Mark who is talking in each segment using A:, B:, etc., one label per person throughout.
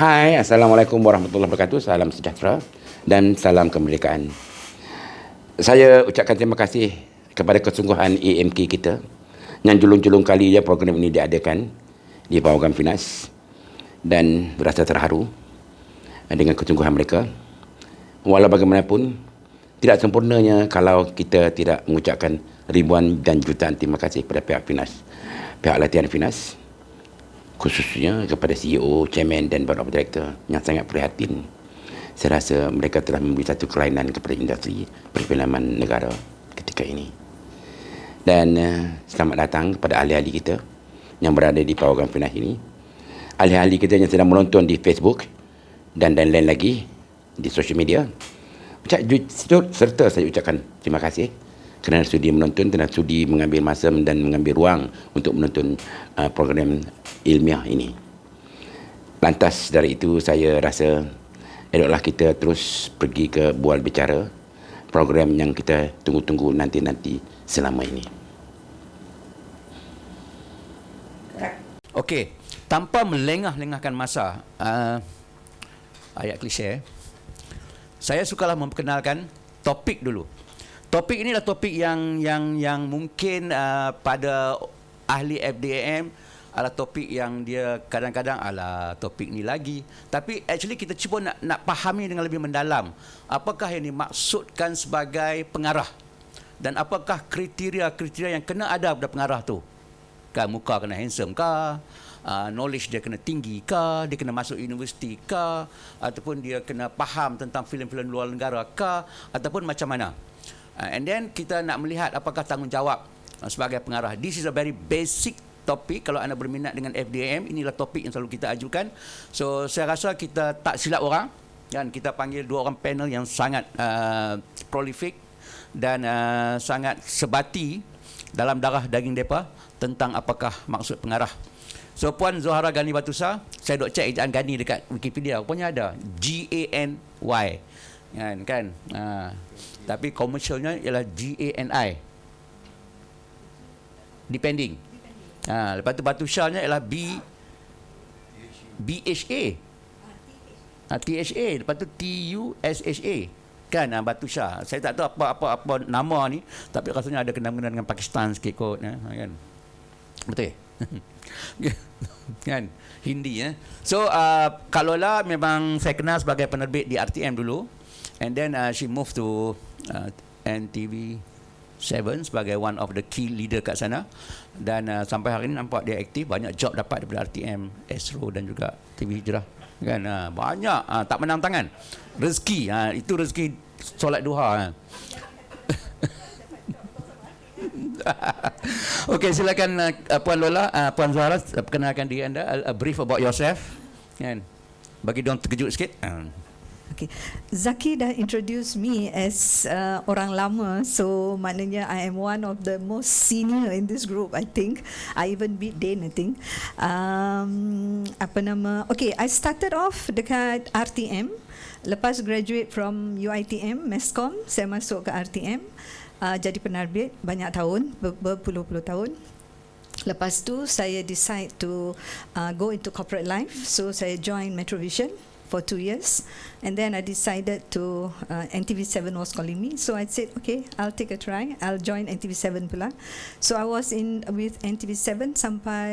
A: Hai, Assalamualaikum warahmatullahi wabarakatuh. Salam sejahtera dan salam kemerdekaan. Saya ucapkan terima kasih kepada kesungguhan AMK kita yang julung-julung kali ya program ini diadakan di Pawagam Finas, dan berasa terharu dengan kesungguhan mereka. Walau bagaimanapun, tidak sempurnanya kalau kita tidak mengucapkan ribuan dan jutaan terima kasih kepada pihak Finas, pihak latihan Finas, khususnya kepada CEO, Chairman dan Board of Director yang sangat prihatin. Saya rasa mereka telah memberi satu kelainan kepada industri perfilman negara ketika ini. Dan selamat datang kepada ahli-ahli kita yang berada di Pawagam Finas ini. Ahli-ahli kita yang sedang menonton di Facebook dan lain-lain lagi di social media. Serta saya ucapkan terima kasih kerana sudi menonton, kerana sudi mengambil masa dan mengambil ruang untuk menonton program ilmiah ini. Lantas dari itu saya rasa eloklah kita terus pergi ke bual bicara program yang kita tunggu-tunggu nanti-nanti selama ini.
B: Okey, tanpa melengah-lengahkan masa, ayat klise, saya sukalah memperkenalkan topik dulu. Topik ini adalah topik yang mungkin pada ahli FDAM adalah topik yang dia kadang-kadang ala topik ni lagi. Tapi actually kita cuba nak fahami dengan lebih mendalam. Apakah yang dimaksudkan sebagai pengarah? Dan apakah kriteria-kriteria yang kena ada pada pengarah tu? Kan muka kena handsome kah? Knowledge dia kena tinggi kah? Dia kena masuk universiti kah? Ataupun dia kena faham tentang filem-filem luar negara kah? Ataupun macam mana? And then kita nak melihat apakah tanggungjawab sebagai pengarah. This is a very basic topik. Kalau anda berminat dengan FDAM, inilah topik yang selalu kita ajukan. So saya rasa kita tak silap orang, dan kita panggil dua orang panel yang sangat prolific dan sangat sebati dalam darah daging mereka tentang apakah maksud pengarah. So Puan Zohara Ghani Batusa, saya dok cek ejaan Ghani dekat Wikipedia, rupanya ada G-A-N-Y kan. Tapi komersialnya ialah G-A-N-I, depending. Lepas tu Batusha-nya ialah B-H-A, T-H-A, lepas tu T-U-S-H-A kan, Batusha. Saya tak tahu apa nama ni, tapi rasanya ada kena-mengena dengan Pakistan sikit kot kan. Betul? Kan Hindi So kalaulah memang saya kenal sebagai penerbit di RTM dulu, and then she moved to NTV7 sebagai one of the key leader kat sana, dan sampai hari ini nampak dia aktif, banyak job dapat daripada RTM, Astro dan juga TV Hijrah kan. Banyak tak menang tangan rezeki, itu rezeki solat duha. Okey, silakan Puan Lola, Puan Zahra, perkenalkan diri anda, a brief about yourself kan, bagi diorang terkejut sikit.
C: Okay. Zaki dah introduce me as orang lama, so maknanya I am one of the most senior in this group, I think. I even beat Dane, I think. Okay, I started off dekat RTM. Lepas graduate from UiTM, MESCOM, saya masuk ke RTM. Jadi penerbit banyak tahun, berpuluh-puluh tahun. Lepas tu saya decide to go into corporate life. So saya join Metrovision for 2 years, and then I decided to NTV7 was calling me, so I said okay, I'll take a try, I'll join NTV7 pula. So I was with NTV7 sampai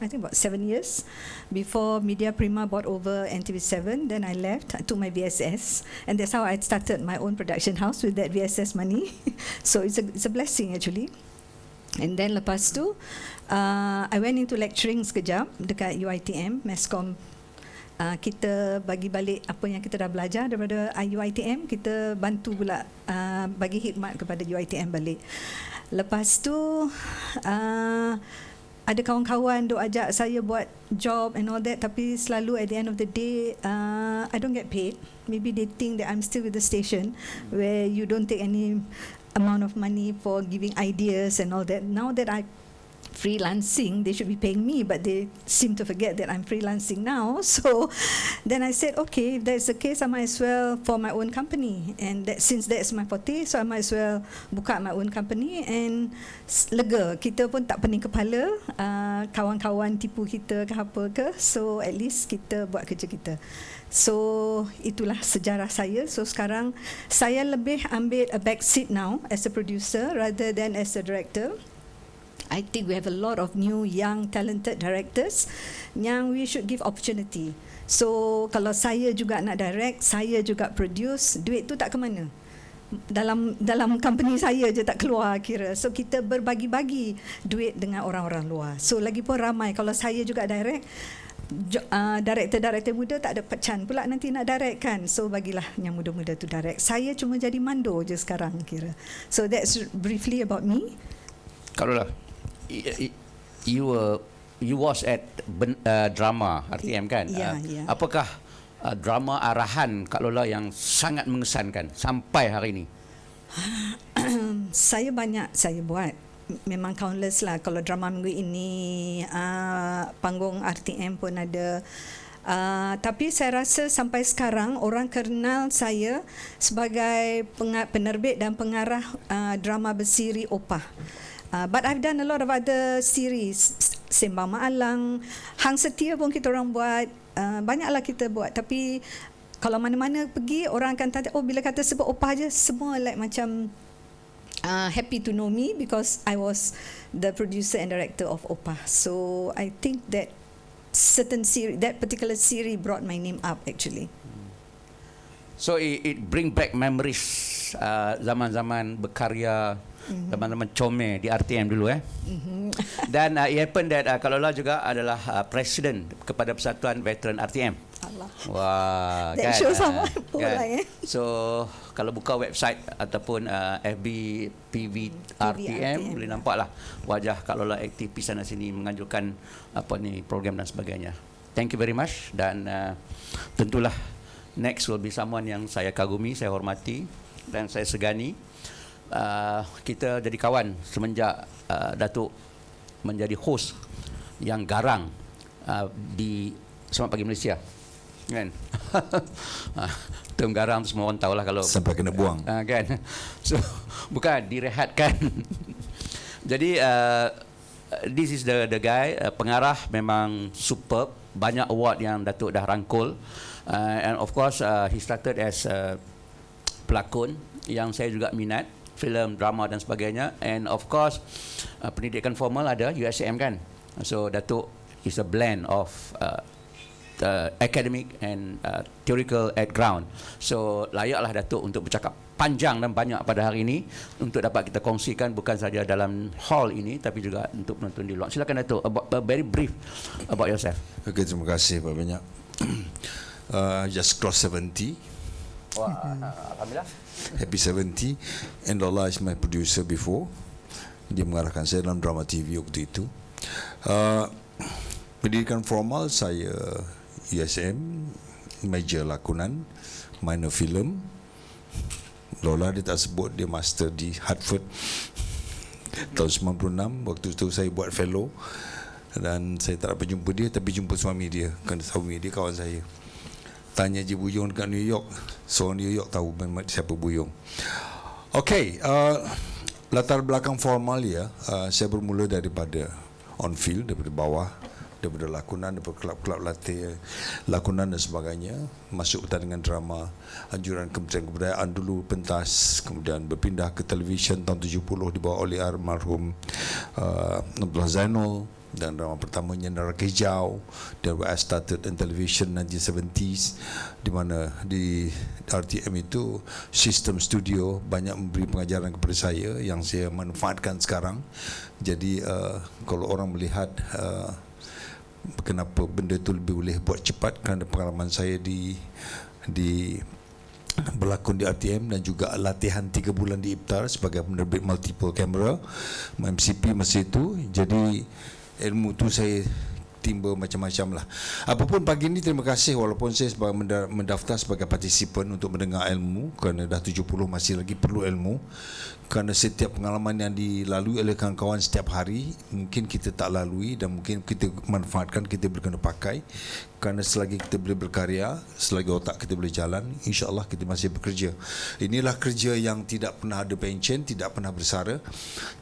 C: I think about 7 years before Media Prima bought over NTV7. Then I left, I took my VSS, and that's how I started my own production house with that VSS money. So it's a blessing actually. And then lepas tu I went into lecturing sekejap dekat UiTM, MESCOM. Kita bagi balik apa yang kita dah belajar daripada UiTM, kita bantu pula bagi khidmat kepada UiTM balik. Lepas tu ada kawan-kawan duk ajak saya buat job and all that, tapi selalu at the end of the day I don't get paid. Maybe they think that I'm still with the station where you don't take any amount of money for giving ideas and all that. Now that I freelancing, they should be paying me, but they seem to forget that I'm freelancing now. So then I said, okay, if that's the case, I might as well form my own company. And since that's my forte, so I might as well buka my own company and lega. Kita pun tak pening kepala, kawan-kawan tipu kita ke apa ke. So at least kita buat kerja kita. So itulah sejarah saya. So sekarang saya lebih ambil a back seat now as a producer rather than as a director. I think we have a lot of new young talented directors yang we should give opportunity. So kalau saya juga nak direct, saya juga produce, duit tu tak ke mana? Dalam company saya je tak keluar kira. So kita berbagi-bagi duit dengan orang-orang luar. So lagipun ramai kalau saya juga direct, director-director muda tak ada pecan pula nanti nak direct kan. So bagilah yang muda-muda tu direct. Saya cuma jadi mando je sekarang kira. So that's briefly about me.
B: Kalau lah you was at drama RTM kan?
C: Yeah.
B: Apakah drama arahan Kak Lola yang sangat mengesankan sampai hari ini?
C: Saya buat. Memang countless lah. Kalau drama minggu ini, panggung RTM pun ada. Tapi saya rasa sampai sekarang orang kenal saya sebagai penerbit dan pengarah drama bersiri Opah. But I've done a lot of other series, Sembang Maalang, Hang Setia pun kita orang buat, banyaklah kita buat. Tapi kalau mana-mana pergi, orang akan tanya, oh bila kata sebut Opah je, semua like macam happy to know me because I was the producer and director of Opah. So I think that that particular series brought my name up actually.
B: So it bring back memories zaman-zaman berkarya, zaman-zaman comel di RTM dulu Dan it happened that Kak Lola juga adalah presiden kepada Persatuan Veteran RTM.
C: Allah.
B: Wah,
C: That
B: kan?
C: shows sama pula
B: So kalau buka website ataupun FB PV RTM boleh nampaklah wajah Kak Lola aktif di sana sini menganjurkan program dan sebagainya. Thank you very much dan tentulah next will be someone yang saya kagumi, saya hormati dan saya segani. Kita jadi kawan semenjak Datuk menjadi host yang garang di Selamat Pagi Malaysia, kan? Term garang tu semua orang tahulah kalau
D: sampai kena buang,
B: kan? So bukan direhatkan. Jadi this is the guy, pengarah memang superb, banyak award yang Datuk dah rangkul, and of course he started as pelakon yang saya juga minat, filem, drama dan sebagainya, and of course pendidikan formal ada USM kan. So Datuk is a blend of academic and theoretical at ground. So layaklah Datuk untuk bercakap panjang dan banyak pada hari ini untuk dapat kita kongsikan bukan saja dalam hall ini tapi juga untuk penonton di luar. Silakan Datuk, very brief about yourself.
D: Okay, terima kasih banyak. Just cross 70.
B: Wah, alhamdulillah.
D: Happy 70. And Lola is my producer before. Dia mengarahkan saya dalam drama TV waktu itu. Pendidikan formal saya USM, major lakonan, minor film. Lola dia tak sebut, dia master di Hartford tahun 96. Waktu itu saya buat fellow dan saya tak dapat jumpa dia, tapi jumpa suami dia, kerana suami dia kawan saya. Tanya je Buyung dekat New York, seorang New York tahu siapa Buyung. Okey, latar belakang formal ya, saya bermula daripada on field, daripada bawah, daripada lakonan, daripada kelab-kelab latih lakonan dan sebagainya, masuk pertandingan drama anjuran Kementerian Kebudayaan dulu, pentas, kemudian berpindah ke televisyen tahun 70 dibawa oleh almarhum Abdullah Zainul, dan drama pertamanya Neraka Hijau. Then I started in television 1970s, di mana di RTM itu sistem studio banyak memberi pengajaran kepada saya yang saya manfaatkan sekarang. Jadi kalau orang melihat kenapa benda itu lebih boleh buat cepat, kerana pengalaman saya di berlakon di RTM dan juga latihan 3 bulan di Iftar sebagai penerbit multiple camera MCP masa itu. Jadi ilmu tu saya timba macam-macam lah. Apapun pagi ni terima kasih walaupun saya mendaftar sebagai partisipan untuk mendengar ilmu kerana dah 70 masih lagi perlu ilmu kerana setiap pengalaman yang dilalui oleh kawan-kawan setiap hari mungkin kita tak lalui dan mungkin kita manfaatkan, kita boleh kena pakai kerana selagi kita boleh berkarya, selagi otak kita boleh jalan, insya-Allah kita masih bekerja. Inilah kerja yang tidak pernah ada pencen, tidak pernah bersara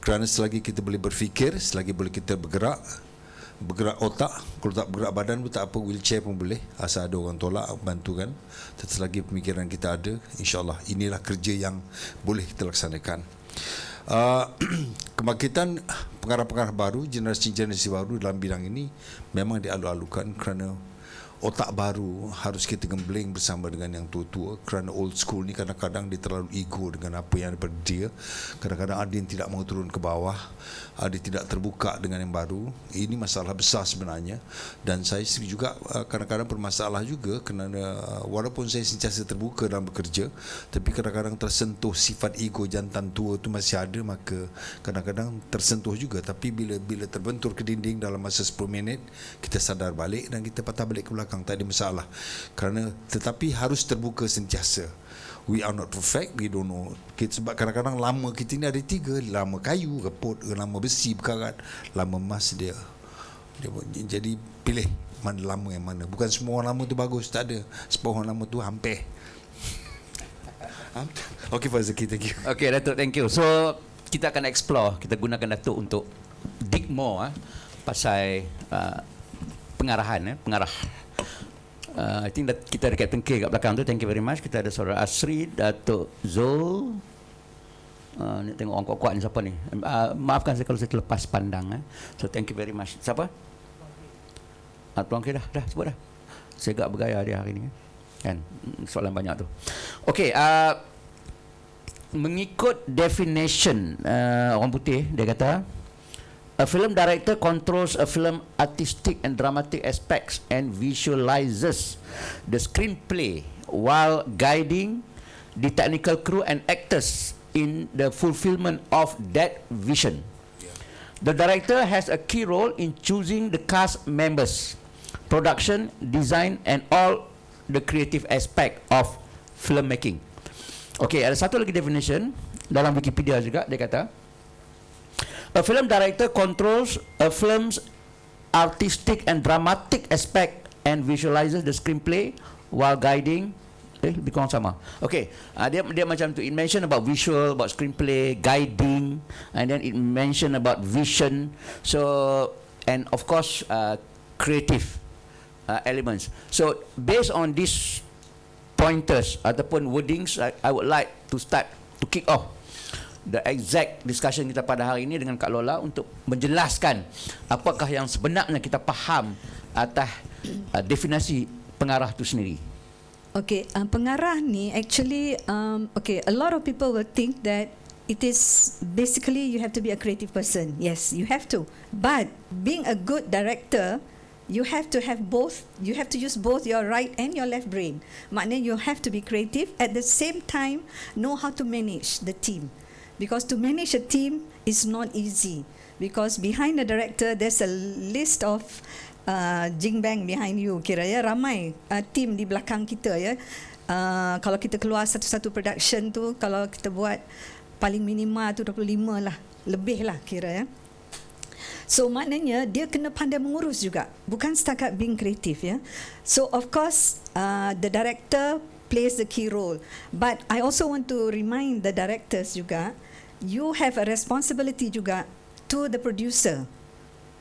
D: kerana selagi kita boleh berfikir, selagi boleh kita bergerak otak, kalau tak bergerak badan pun tak apa, wheelchair pun boleh asal ada orang tolak bantu kan. Selagi pemikiran kita ada, insya-Allah inilah kerja yang boleh kita laksanakan. Kebangkitan pengarah-pengarah baru, generasi-generasi baru dalam bidang ini memang dialu-alukan kerana otak baru harus kita gembling bersama dengan yang tua-tua kerana old school ni kadang-kadang dia terlalu ego dengan apa yang daripada dia. Kadang-kadang ada yang tidak mau turun ke bawah, ada tidak terbuka dengan yang baru. Ini masalah besar sebenarnya dan saya sendiri juga kadang-kadang bermasalah juga kerana walaupun saya sentiasa terbuka dalam bekerja tapi kadang-kadang tersentuh sifat ego jantan tua tu masih ada, maka kadang-kadang tersentuh juga. Tapi bila terbentur ke dinding dalam masa 10 minit kita sadar balik dan kita patah balik ke belakang, tak ada masalah kerana tetapi harus terbuka sentiasa. We are not perfect, we don't know kita, sebab kadang-kadang lama kita ni ada 3, lama kayu reput, lama besi berkarat, lama emas dia jadi pilih mana lama yang mana. Bukan semua orang lama tu bagus, tak ada, semua orang lama tu hampir. Okay Fazaki, thank you.
B: Okay Datuk, thank you. So kita akan explore, kita gunakan Datuk untuk dig more pasal pengarahan, pengarah. I think kita ada Captain K kat belakang tu. Thank you very much. Kita ada Saudara Asri, Datuk Zul. Ni tengok orang kuat-kuat ni siapa ni? Maafkan saya kalau saya terlepas pandang. So thank you very much. Siapa? Tuan K dah sebut dah. Saya agak bergaya dia hari ni kan. Soalan banyak tu. Okay, mengikut definition orang putih, dia kata a film director controls a film artistic and dramatic aspects and visualizes the screenplay while guiding the technical crew and actors in the fulfillment of that vision. The director has a key role in choosing the cast members, production, design and all the creative aspect of filmmaking. Okay, ada satu lagi definition dalam Wikipedia juga, dia kata a film director controls a film's artistic and dramatic aspect and visualizes the screenplay while guiding. Lebih kurang sama. Okay, dia macam tu. It mention about visual, about screenplay, guiding, and then it mention about vision. So, and of course, creative elements. So, based on these pointers ataupun wordings, I would like to start to kick off the exact discussion kita pada hari ini dengan Kak Lola untuk menjelaskan apakah yang sebenarnya kita faham atas definisi pengarah itu sendiri.
C: Okay, pengarah ni actually, okay, a lot of people will think that it is basically you have to be a creative person. Yes, you have to. But being a good director, you have to have both. You have to use both your right and your left brain. Maknanya you have to be creative at the same time know how to manage the team. Because to manage a team is not easy. Because behind the director, there's a list of jingbang behind you. Kira ya, ramai team di belakang kita ya. Kalau kita keluar satu-satu production tu, kalau kita buat paling minima tu 25 lah, lebih lah kira ya. So maknanya dia kena pandai mengurus juga, bukan setakat being kreatif ya. So of course the director plays the key role, but I also want to remind the directors juga, you have a responsibility juga to the producer.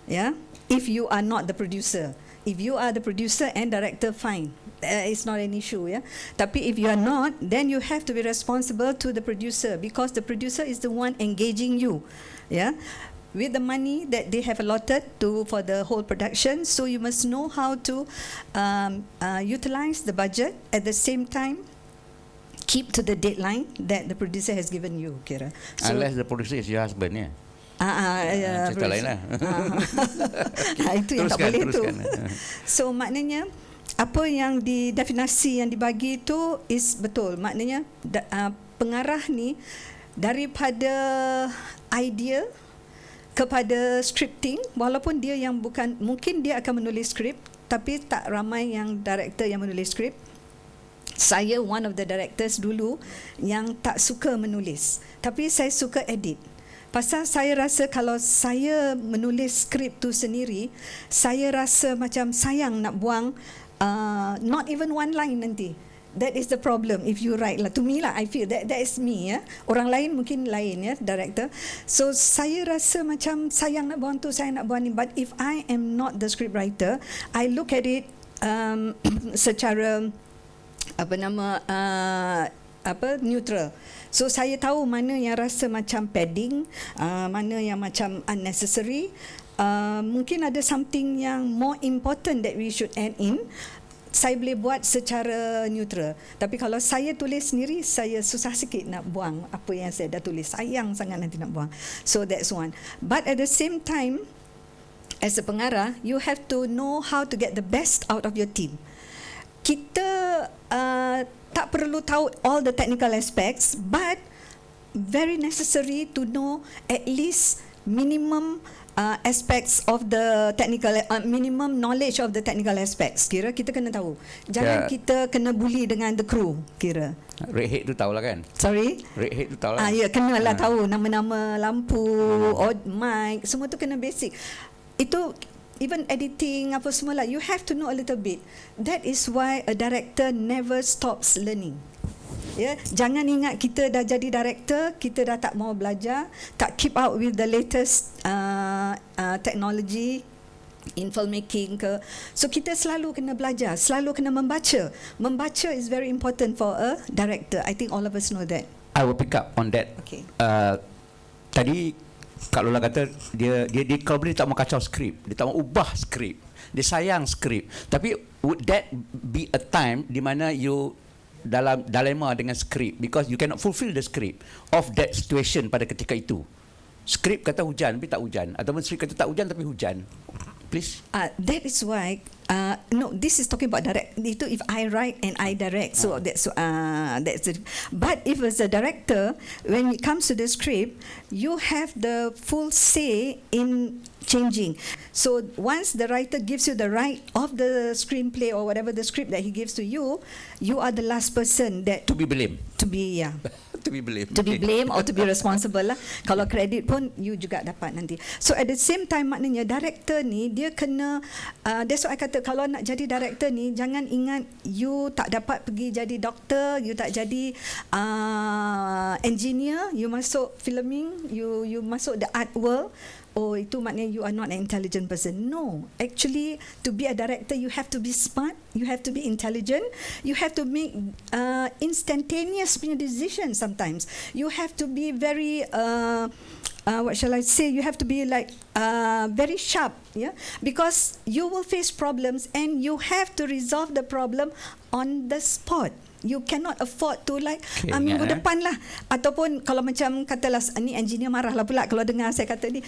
C: Yeah, if you are not the producer, if you are the producer and director, fine, it's not an issue. Yeah, tapi if you are not, then you have to be responsible to the producer, because the producer is the one engaging you. Yeah, with the money that they have allotted for the whole production. So you must know how to utilize the budget, at the same time keep to the deadline that the producer has given you. Kira. So,
B: unless the producer is your husband, ya. Cerita lain lah.
C: Itu yang tak boleh tu.
B: Teruskan.
C: So maknanya apa yang definisi yang dibagi itu is betul. Maknanya pengarah ni daripada idea, kepada scripting, walaupun dia yang bukan, mungkin dia akan menulis skrip, tapi tak ramai yang director yang menulis skrip. Saya one of the directors dulu yang tak suka menulis, tapi saya suka edit. Pasal saya rasa kalau saya menulis skrip tu sendiri, saya rasa macam sayang nak buang not even one line nanti. That is the problem if you write lah. To me lah, I feel that is me ya. Orang lain mungkin lain ya, director. So saya rasa macam sayang nak buang tu, sayang nak buang ni. But if I am not the script writer, I look at it secara neutral. So saya tahu mana yang rasa macam padding, mana yang macam unnecessary. Mungkin ada something yang more important that we should add in. Saya boleh buat secara neutral. Tapi kalau saya tulis sendiri, saya susah sikit nak buang apa yang saya dah tulis. Sayang sangat nanti nak buang. So that's one. But at the same time, as a pengarah, you have to know how to get the best out of your team. Kita tak perlu tahu all the technical aspects, but very necessary to know at least minimum aspects of the technical, minimum knowledge of the technical aspects. Kira kita kena tahu. Jangan kita kena bully dengan the crew. Kira
B: Redhead tu tahulah kan?
C: Sorry?
B: Redhead tu tahulah.
C: Ya, kenalah tahu nama-nama lampu, mic, semua tu kena basic. Itu even editing apa semua lah, you have to know a little bit. That is why a director never stops learning. Ya, jangan ingat kita dah jadi director, kita dah tak mau belajar, tak keep up with the latest technology in filmmaking ke. So kita selalu kena belajar, selalu kena membaca. Membaca is very important for a director. I think all of us know that.
B: I will pick up on that.
C: Okay.
B: Tadi Kak Lola kata dia kalau boleh dia tak mau kacau skrip, dia tak mau ubah skrip, dia sayang skrip. Tapi would that be a time di mana you dalam dilema dengan skrip because you cannot fulfill the script of that situation pada ketika itu? Skrip kata hujan tapi tak hujan, ataupun skrip kata tak hujan tapi hujan. Please.
C: That is why no, this is talking about direct. Itu if I write and I direct. So that's it. But if as a director, when it comes to the script, you have the full say in changing. So once the writer gives you the right of the screenplay or whatever the script that he gives to you, you are the last person that
B: To be blamed.
C: to be
B: To be blamed.
C: to be blamed or to be responsible lah. Kalau kredit pun you juga dapat nanti. So at the same time, maknanya director ni dia kena that's why I kata kalau nak jadi director ni, jangan ingat you tak dapat pergi jadi doktor, you tak jadi engineer, you masuk filming, you masuk the art world. Oh, itu maknanya you are not an intelligent person. No, actually to be a director you have to be smart, you have to be intelligent, you have to make instantaneous punya decision sometimes. You have to be very what shall I say, you have to be like very sharp, yeah, because you will face problems and you have to resolve the problem on the spot. You cannot afford to like minggu depan lah. Ataupun kalau macam katalah ni engineer marah lah pula kalau dengar saya kata ni,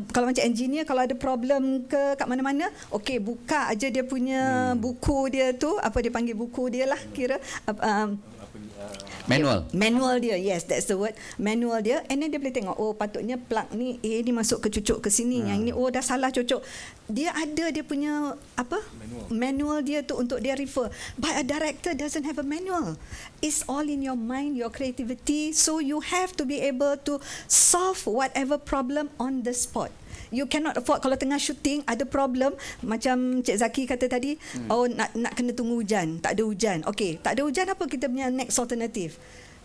C: kalau macam engineer kalau ada problem ke kat mana-mana, okey buka aja dia punya buku dia tu, apa dia panggil buku dia lah, kira manual dia, yes, that's the word, manual dia, and then dia boleh tengok, oh patutnya plug ni ni masuk ke cucuk ke sini, yang ni oh dah salah cucuk. Dia ada dia punya apa manual dia tu untuk dia refer. But a director doesn't have a manual. It's all in your mind, your creativity, so you have to be able to solve whatever problem on the spot. You cannot afford kalau tengah shooting ada problem macam Cik Zaki kata tadi, oh nak kena tunggu hujan, tak ada hujan. Okey, tak ada hujan, apa kita punya next alternative?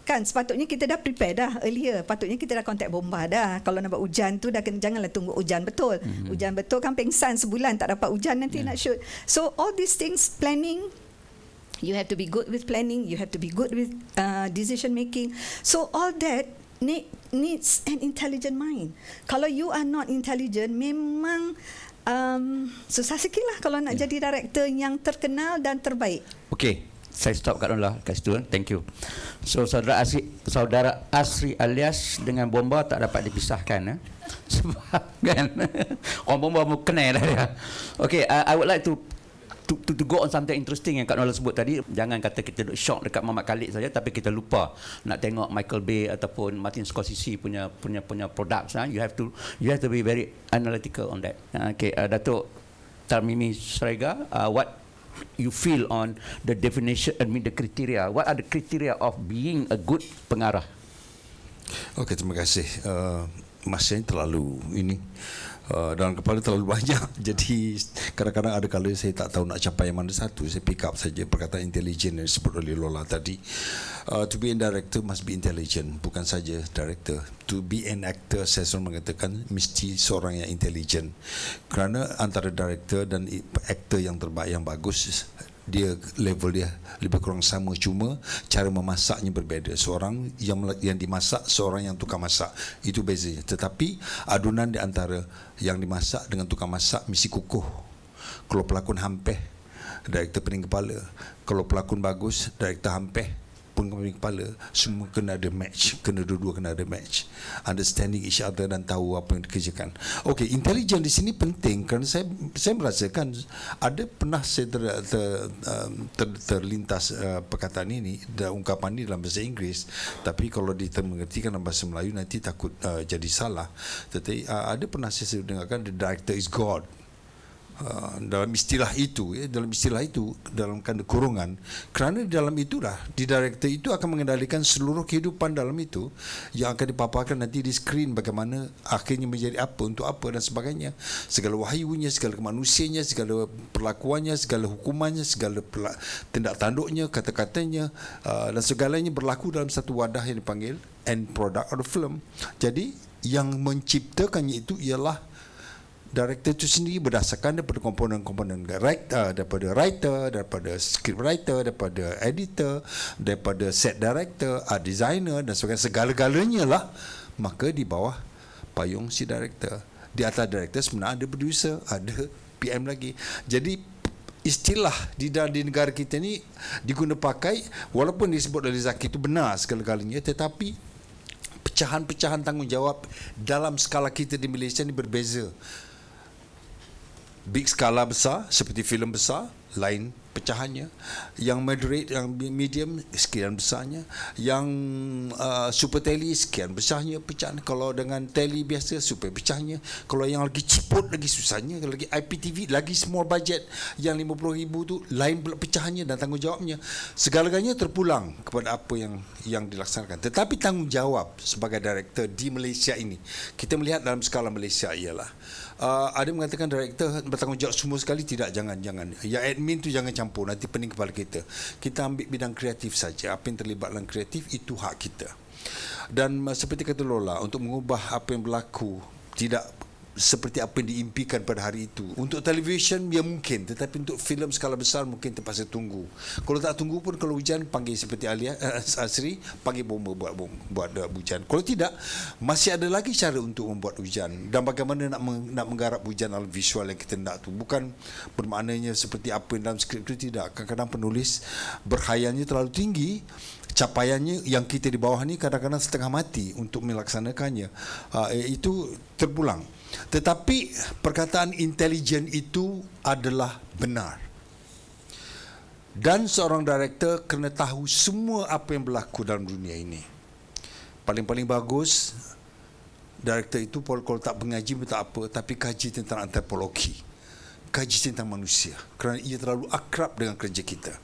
C: Kan sepatutnya kita dah prepare dah earlier. Patutnya kita dah contact bomba dah. Kalau nak buat hujan tu dah kena, janganlah tunggu hujan betul. Hujan betul kan pengsan sebulan tak dapat hujan nanti nak shoot. So all these things planning, you have to be good with planning, you have to be good with decision making. So all that needs an intelligent mind. Kalau you are not intelligent, memang susah sikit lah kalau nak jadi director yang terkenal dan terbaik.
B: Okey, saya stop kat Lola kat situ. Thank you. So saudara Asri alias dengan bomba tak dapat dipisahkan sebab kan orang bomba mau kenal dah dia. Okey, I would like to to go on something interesting yang Kak Nola sebut tadi, jangan kata kita duk shock dekat Muhammad Khalid saja, tapi kita lupa nak tengok Michael Bay ataupun Martin Scorsese punya products. You have to be very analytical on that. Okay, Datuk Tarmimi Srega, what you feel on the definition, the criteria? What are the criteria of being a good pengarah?
D: Okey, terima kasih. Masanya terlalu ini dalam kepala terlalu banyak. Jadi kadang-kadang ada kala saya tak tahu nak capai yang mana satu. Saya pick up saja perkataan intelligent yang disebut oleh Lola tadi. To be a director must be intelligent, bukan saja director. To be an actor, saya selalu mengatakan mesti seorang yang intelligent. Kerana antara director dan actor yang terbaik, yang bagus, dia level dia lebih kurang sama, cuma cara memasaknya berbeza. Seorang yang dimasak, seorang yang tukang masak, itu bezanya. Tetapi adunan di antara yang dimasak dengan tukang masak mesti kukuh. Kalau pelakon hampir, director pening kepala. Kalau pelakon bagus, director hampir pun pening kepala. Semua kena ada match, kena dua-dua kena ada match, understanding each other dan tahu apa yang dikerjakan. Okey, intelligence di sini penting kerana saya merasakan ada pernah saya terlintas perkataan ini dan ungkapan ini dalam bahasa Inggeris, tapi kalau ditermengertikan dalam bahasa Melayu nanti takut jadi salah. Tetapi ada pernah saya dengarkan the director is God. Dalam istilah itu, dalam kanda kurungan, kerana di dalam itulah, di director itu akan mengendalikan seluruh kehidupan dalam itu yang akan dipaparkan nanti di skrin, bagaimana akhirnya menjadi apa, untuk apa dan sebagainya. Segala wahyunya, segala kemanusianya, segala perlakuannya, segala hukumannya, segala tindak tanduknya, kata-katanya, dan segalanya berlaku dalam satu wadah yang dipanggil end product of the film. Jadi yang menciptakannya itu ialah director itu sendiri, berdasarkan daripada komponen-komponen director, daripada writer, daripada script writer, daripada editor, daripada set director, art designer dan sebagainya, segala-galanya lah. Maka di bawah payung si director, di atas director sebenarnya ada producer, ada PM lagi. Jadi istilah di negara kita ni diguna pakai, walaupun disebut oleh Zaki itu benar segala-galanya, tetapi pecahan-pecahan tanggungjawab dalam skala kita di Malaysia ni berbeza. Big skala besar seperti filem besar, lain pecahannya. Yang moderate, yang medium, sekian besarnya. Yang super tele, sekian besarnya pecahan. Kalau dengan tele biasa, super pecahnya. Kalau yang lagi ciput, lagi susahnya. Kalau lagi IPTV, lagi small budget, yang RM50,000 tu lain pula pecahannya dan tanggungjawabnya. Segala-galanya terpulang kepada apa yang dilaksanakan. Tetapi tanggungjawab sebagai director di Malaysia ini, kita melihat dalam skala Malaysia ialah ada mengatakan director bertanggungjawab semua sekali. Tidak, jangan. Yang admin tu jangan campur, nanti pening kepala kita. Kita ambil bidang kreatif saja. Apa yang terlibat dalam kreatif itu hak kita. Dan seperti kata Lola, untuk mengubah apa yang berlaku tidak seperti apa yang diimpikan pada hari itu. Untuk televisyen ya mungkin, tetapi untuk filem skala besar mungkin terpaksa tunggu. Kalau tak tunggu pun, kalau hujan panggil seperti Alia Asri, panggil bomba buat hujan. Kalau tidak, masih ada lagi cara untuk membuat hujan. Dan bagaimana nak menggarap hujan dalam visual yang kita nak tu. Bukan bermaknanya seperti apa yang dalam skrip itu, tidak. Kadang-kadang penulis berkhayalnya terlalu tinggi, capaiannya yang kita di bawah ni kadang-kadang setengah mati untuk melaksanakannya. Itu terpulang. Tetapi perkataan intelijen itu adalah benar. Dan seorang director kena tahu semua apa yang berlaku dalam dunia ini. Paling-paling bagus director itu kalau tak mengaji pun tak apa, tapi kaji tentang antropologi, kaji tentang manusia, kerana ia terlalu akrab dengan kerja kita.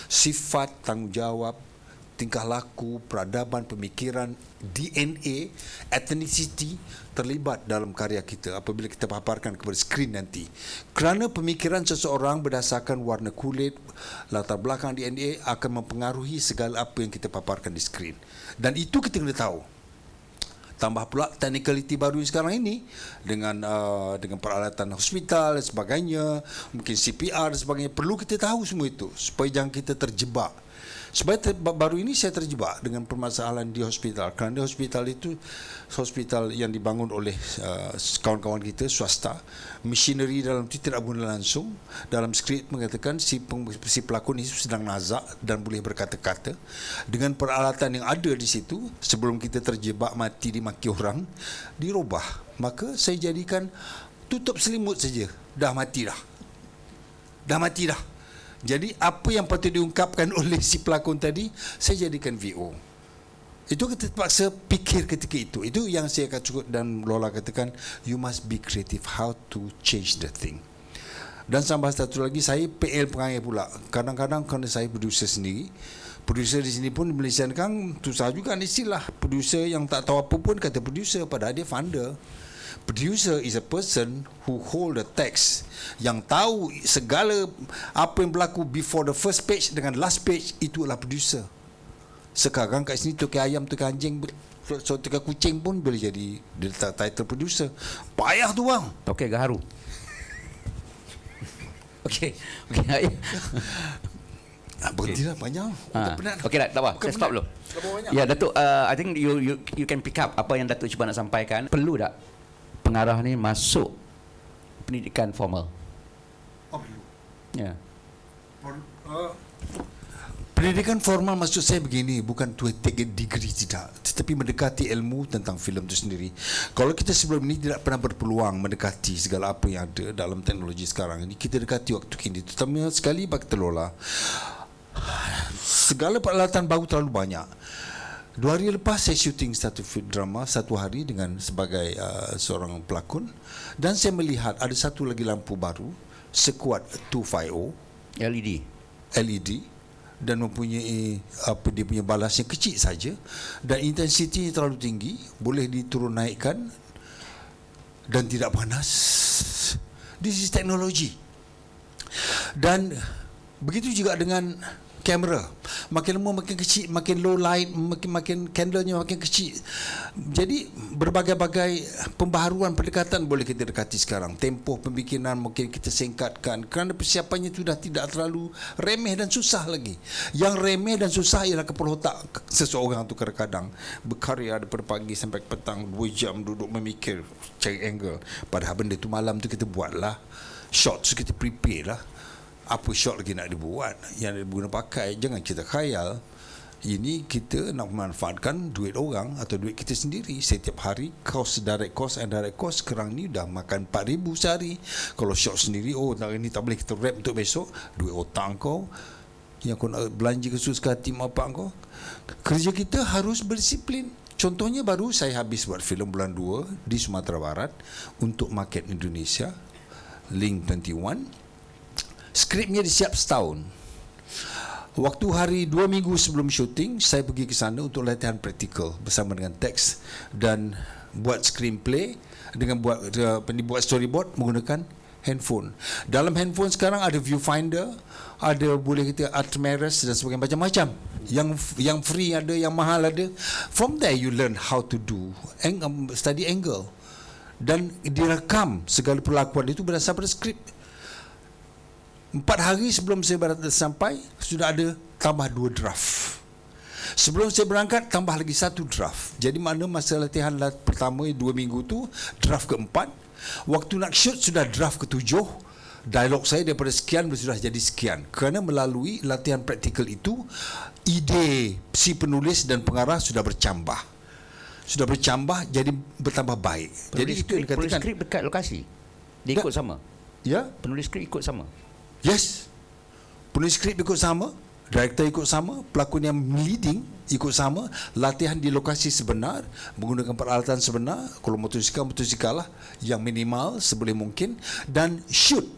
D: Sifat, tanggungjawab, tingkah laku, peradaban, pemikiran, DNA, ethnicity terlibat dalam karya kita apabila kita paparkan kepada skrin nanti. Kerana pemikiran seseorang berdasarkan warna kulit, latar belakang DNA akan mempengaruhi segala apa yang kita paparkan di skrin. Dan itu kita kena tahu. Tambah pula technicality baru sekarang ini dengan peralatan hospital dan sebagainya, mungkin CPR dan sebagainya. Perlu kita tahu semua itu supaya jangan kita terjebak. Sebab baru ini saya terjebak dengan permasalahan di hospital. Kerana di hospital itu hospital yang dibangun oleh kawan-kawan kita swasta. Machinery dalam itu tidak guna langsung. Dalam skrip mengatakan si pelakon itu sedang nazak dan boleh berkata-kata. Dengan peralatan yang ada di situ, sebelum kita terjebak mati dimaki orang, dirubah. Maka saya jadikan tutup selimut saja, dah mati dah. dah mati dah. Jadi apa yang patut diungkapkan oleh si pelakon tadi, saya jadikan VO. Itu kita terpaksa fikir ketika itu. Itu yang saya akan cukup dan Lola katakan, you must be creative how to change the thing. Dan tambah satu lagi, saya PL perangai pula. Kadang-kadang kerana saya producer sendiri, producer di sini pun di Malaysia kan susah juga istilah. Producer yang tak tahu apa pun kata producer, padahal dia funder. Producer is a person who hold the text, yang tahu segala apa yang berlaku before the first page dengan last page. Itulah producer. Sekarang kat sini tukar ayam, tukar anjing, so tukar kucing pun boleh jadi dia letak title producer. Payah tu bang.
B: Okey, gaharu. Okey.
D: Berhentilah banyak. Tak penat.
B: Okey tak apa. Saya stop dulu. Ya, Datuk, I think you can pick up apa yang Datuk cuba nak sampaikan. Perlu tak pengarah ni masuk pendidikan formal?
D: Oh, perlu.
B: Ya.
D: Pendidikan formal maksud saya begini, bukan to take a degree, tidak, tetapi mendekati ilmu tentang filem itu sendiri. Kalau kita sebelum ini tidak pernah berpeluang mendekati segala apa yang ada dalam teknologi sekarang ini, kita dekati waktu kini, terutama sekali bagi Lola. Segala peralatan baru terlalu banyak. 2 hari lepas saya syuting satu drama satu hari dengan sebagai seorang pelakon, dan saya melihat ada satu lagi lampu baru sekuat 250 LED dan mempunyai apa dia punya balas yang kecil saja, dan intensitinya terlalu tinggi, boleh diturun naikkan dan tidak panas. This is technology. Dan begitu juga dengan kamera, makin lama makin kecil, makin low light, makin candlenya makin kecil. Jadi berbagai-bagai pembaharuan pendekatan boleh kita dekati sekarang. Tempoh pembikinan mungkin kita singkatkan kerana persiapannya sudah tidak terlalu remeh dan susah lagi. Yang remeh dan susah ialah kepala otak seseorang tu kadang-kadang berkarya daripada pagi sampai petang 2 jam duduk memikir cari angle. Padahal benda tu malam tu kita buatlah shot, so kita prepare lah. Apa shot lagi nak dibuat, yang diguna pakai. Jangan kita khayal. Ini kita nak memanfaatkan duit orang atau duit kita sendiri. Setiap hari direct cost and direct cost sekarang ni dah makan 4,000 sehari. Kalau shot sendiri, hari ni tak boleh kita wrap untuk besok, duit otak kau yang kau nak belanja ke suka hati mak bapak kau. Kerja kita harus berdisiplin. Contohnya baru saya habis buat filem bulan 2 di Sumatera Barat untuk market Indonesia, Link 21. Skripnya disiap setahun. Waktu hari 2 minggu sebelum syuting, saya pergi ke sana untuk latihan praktikal bersama dengan teks dan buat screenplay dengan buat storyboard menggunakan handphone. Dalam handphone sekarang ada viewfinder, ada boleh kita Artemeres dan sebagainya, macam-macam. Yang free ada, yang mahal ada. From there you learn how to do study angle, dan direkam segala perlakuan itu berdasar pada skrip. 4 hari sebelum saya sampai, sudah ada tambah 2 draft. Sebelum saya berangkat, tambah lagi 1 draft. Jadi mana masa latihan pertama 2 minggu tu, draft ke-4. Waktu nak shoot sudah draft ke-7. Dialog saya daripada sekian sudah jadi sekian. Kerana melalui latihan praktikal itu, ide si penulis dan pengarah sudah bercambah. Jadi bertambah baik. Jadi itu yang
B: penulis
D: dikatakan.
B: skrip dekat lokasi. Dia ikut sama.
D: Ya?
B: Penulis skrip ikut sama.
D: Yes. Penulis skrip ikut sama, director ikut sama, pelakon yang leading ikut sama, latihan di lokasi sebenar, menggunakan peralatan sebenar, kalau motosikal lah yang minimal seboleh mungkin, dan shoot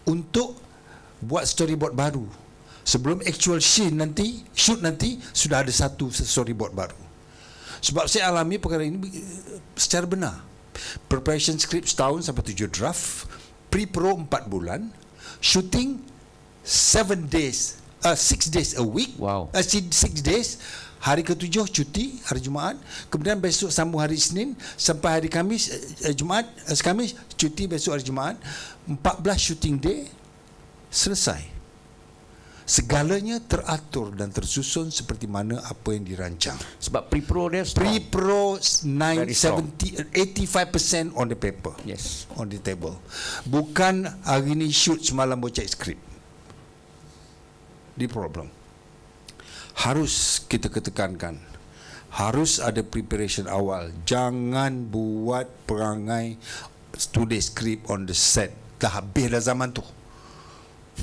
D: untuk buat storyboard baru. Sebelum actual shoot nanti sudah ada satu storyboard baru. Sebab saya alami perkara ini secara benar. Preparation script setahun sampai 7 draft, pre-pro 4 bulan, shooting 6 days a week.
B: Wow.
D: 6 days. Hari ke-7 cuti, hari Jumaat. Kemudian besok sambung hari Isnin sampai hari Khamis, Khamis cuti, besok hari Jumaat. 14 shooting day, selesai. Segalanya teratur dan tersusun seperti mana apa yang dirancang.
B: Sebab pre-pro dia strong.
D: Pre-pro
B: Very strong.
D: 85% on the paper.
B: Yes.
D: On the table. Bukan hari ni shoot semalam baca skrip. Di problem. Harus kita ketekankan. Harus ada preparation awal. Jangan buat perangai tulis skrip on the set. Dah habis dah zaman tu.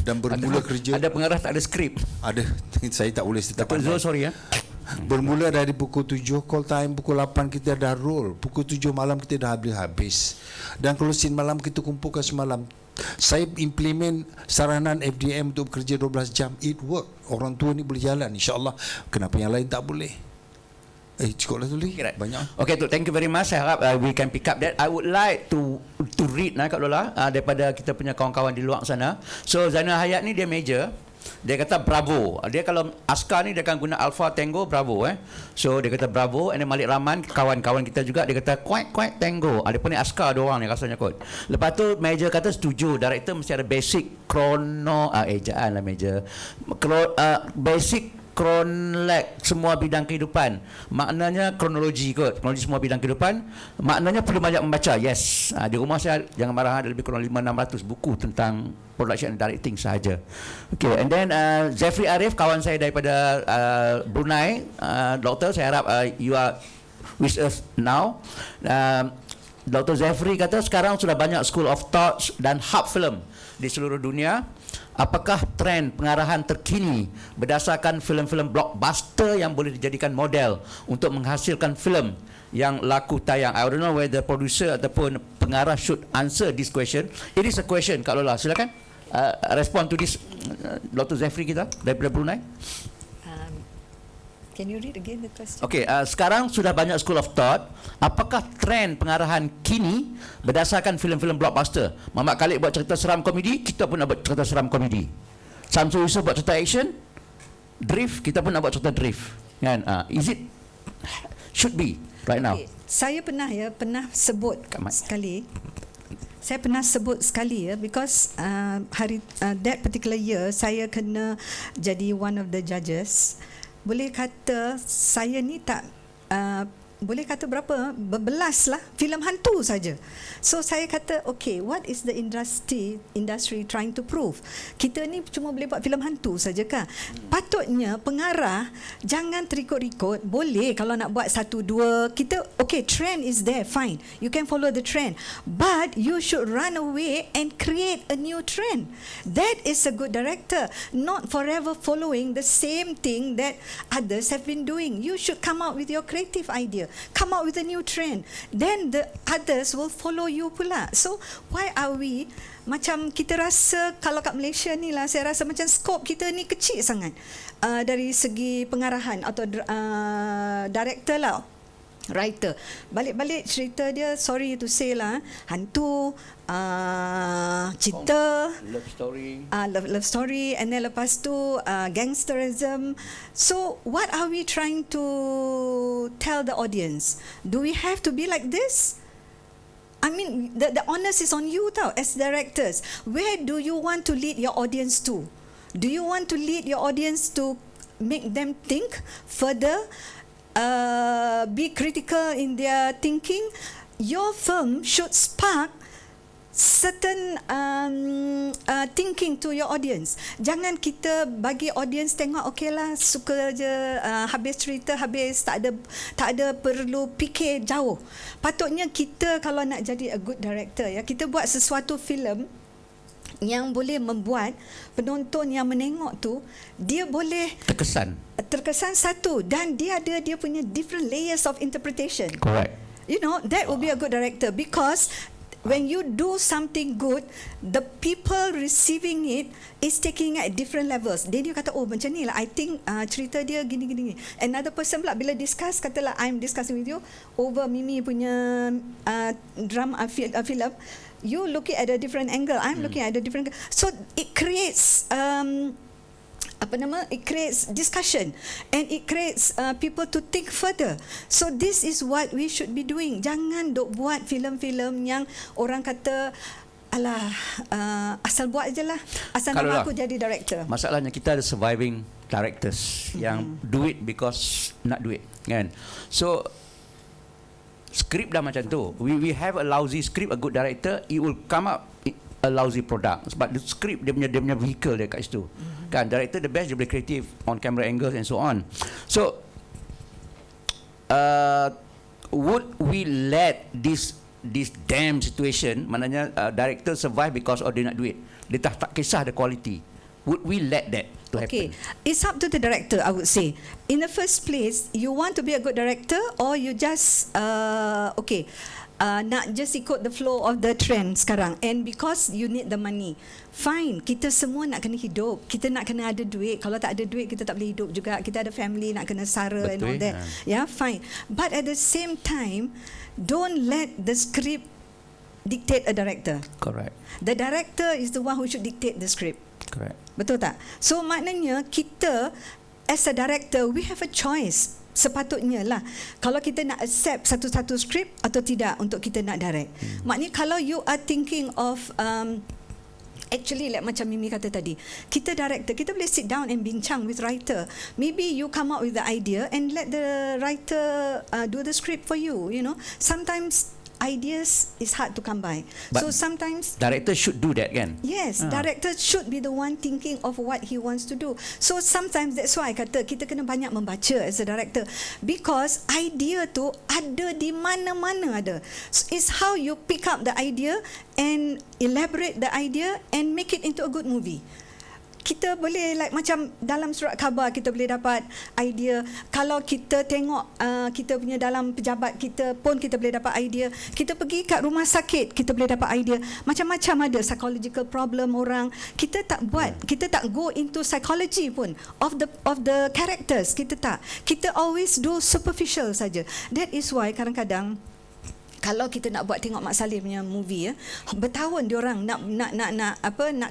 D: Dan bermula kerja
B: Ada pengarah tak ada skrip.
D: ada saya tak boleh cerita
B: Datuk Zul, sorry ya.
D: Bermula dari pukul 7 call time, pukul 8 kita dah roll, pukul 7 malam kita dah habis. Dan kalau scene malam kita kumpulkan semalam. Saya implement saranan FDM untuk bekerja 12 jam. It work. Orang tua ni boleh jalan, insya-Allah. Kenapa yang lain tak boleh? Cukuplah tu Li. Banyak.
B: Okay, tu, thank you very much. Saya harap we can pick up that. I would like to read Kak Lola daripada kita punya kawan-kawan di luar sana. So Zainal Hayat ni dia major. Dia kata bravo. Dia kalau askar ni dia akan guna Alpha Tango Bravo So dia kata bravo. And then Malik Rahman kawan-kawan kita juga dia kata quite Tango. Dia pun ni askar dua orang ni rasanya kot. Lepas tu major kata setuju. Director mesti ada basic chrono ejaan lah major. Basic kronlek semua bidang kehidupan. Maknanya kronologi kot. Kronologi semua bidang kehidupan. Maknanya perlu banyak membaca. Yes. Di rumah saya jangan marah, ada lebih kurang 500-600 buku tentang production and directing sahaja. Okay, and then Zafri Arif, kawan saya daripada Brunei. Doktor, saya harap you are with us now. Dr. Zafri kata sekarang sudah banyak school of thoughts dan hub film di seluruh dunia. Apakah trend pengarahan terkini berdasarkan filem-filem blockbuster yang boleh dijadikan model untuk menghasilkan filem yang laku tayang? I don't know whether producer ataupun pengarah should answer this question. It is a question, Kak Lola. Silakan respond to this, Dr. Zafri kita daripada Brunei.
C: Can you read again the question?
B: Okey, sekarang sudah banyak school of thought. Apakah trend pengarahan kini berdasarkan filem-filem blockbuster? Muhammad Khalid buat cerita seram komedi, kita pun nak buat cerita seram komedi. Samsul Yusof buat cerita action, drift, kita pun nak buat cerita drift. Kan? Is it should be right now?
C: Saya pernah sebut sekali. Saya pernah sebut sekali because that particular year saya kena jadi one of the judges. Boleh kata saya ni tak boleh kata berapa, berbelas lah filem hantu saja. So saya kata okay, what is the industry trying to prove? Kita ni cuma boleh buat filem hantu saja kah? Patutnya pengarah jangan terikut-ikut. Boleh kalau nak buat 1 2 kita okay, trend is there, fine, you can follow the trend, but you should run away and create a new trend. That is a good director, not forever following the same thing that others have been doing. You should come out with your creative idea, come out with a new trend, then the others will follow you pula. So why are we macam kita rasa kalau kat Malaysia ni lah, saya rasa macam skop kita ni kecil sangat dari segi pengarahan atau director lah, writer. Balik-balik cerita dia, sorry to say lah, hantu, cerita, love story, and then lepas tu gangsterism. So what are we trying to tell the audience? Do we have to be like this? I mean, the onus is on you tau, as directors. Where do you want to lead your audience to? Do you want to lead your audience to make them think further, be critical in their thinking? Your film should spark certain thinking to your audience. Jangan kita bagi audience tengok okey lah, suka je habis cerita, habis tak ada perlu fikir jauh. Patutnya kita kalau nak jadi a good director ya, kita buat sesuatu filem yang boleh membuat penonton yang menengok tu dia boleh terkesan satu, dan dia ada dia punya different layers of interpretation.
B: Correct.
C: You know, that will be a good director, because when you do something good, the people receiving it is taking it at different levels. Then dia kata, oh macam ni lah, I think cerita dia gini. Another person pula bila discuss, katalah I'm discussing with you over Mimi punya drama film, you looking at a different angle, I'm looking at a different angle. So it creates it creates discussion, and it creates people to think further. So this is what we should be doing. Jangan dok buat filem-filem yang orang kata alah asal buat je lah, asal nama aku jadi director.
B: Masalahnya kita ada surviving directors yang do it because nak duit kan. So skrip dah macam tu. We have a lousy script, a good director, it will come up a lousy product. Sebab the script dia punya vehicle dia kat situ. Kan, director the best, dia boleh creative on camera angles and so on. So would we let this this damn situation, maknanya director survive because of dia nak duit. Dia tak kisah the quality. Would we let that to
C: Okay,
B: happen?
C: it's up to the director, I would say. In the first place, you want to be a good director, or you just nak just ikut the flow of the trend sekarang, and because you need the money. Fine, kita semua nak kena hidup, kita nak kena ada duit. Kalau tak ada duit, kita tak boleh hidup juga. Kita ada family, nak kena sara and all that. Yeah, fine. But at the same time, don't let the script dictate a director.
B: Correct.
C: The director is the one who should dictate the script.
B: Correct.
C: Betul tak? So maknanya kita as a director, we have a choice. Sepatutnya lah, kalau kita nak accept satu-satu skrip atau tidak untuk kita nak direct. Maknanya kalau you are thinking of actually like macam Mimi kata tadi, kita director, kita boleh sit down and bincang with writer. Maybe you come up with the idea and let the writer do the script for you. You know, sometimes ideas is hard to come by.
B: But
C: so sometimes
B: director should do that, kan?
C: yes, director should be the one thinking of what he wants to do. So sometimes that's why I kata kita kena banyak membaca as a director, because idea tu ada di mana-mana ada. So it's how you pick up the idea and elaborate the idea and make it into a good movie. Kita boleh like macam dalam surat khabar kita boleh dapat idea. Kalau kita tengok kita punya dalam pejabat kita pun kita boleh dapat idea. Kita pergi kat rumah sakit kita boleh dapat idea. Macam-macam ada psychological problem orang. Kita tak buat, kita tak go into psychology pun of the characters. Kita tak. Kita always do superficial saja. That is why kadang-kadang kalau kita nak buat tengok Mak Saleh punya movie, bertahun diorang nak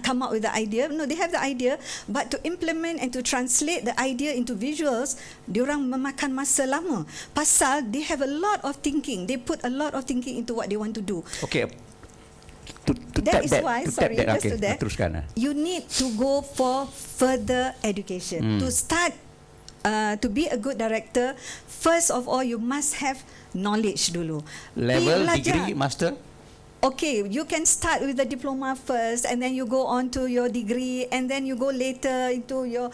C: come up with the idea. No, they have the idea, but to implement and to translate the idea into visuals, diorang memakan masa lama. Pasal they have a lot of thinking. They put a lot of thinking into what they want to do.
B: Okay.
C: That is why, sorry, just to that,
B: teruskan.
C: you need to go for further education. To start to be a good director, first of all, you must have knowledge dulu.
B: Level,
C: Belajar.
B: degree, master?
C: Okay, you can start with the diploma first, and then you go on to your degree, and then you go later into your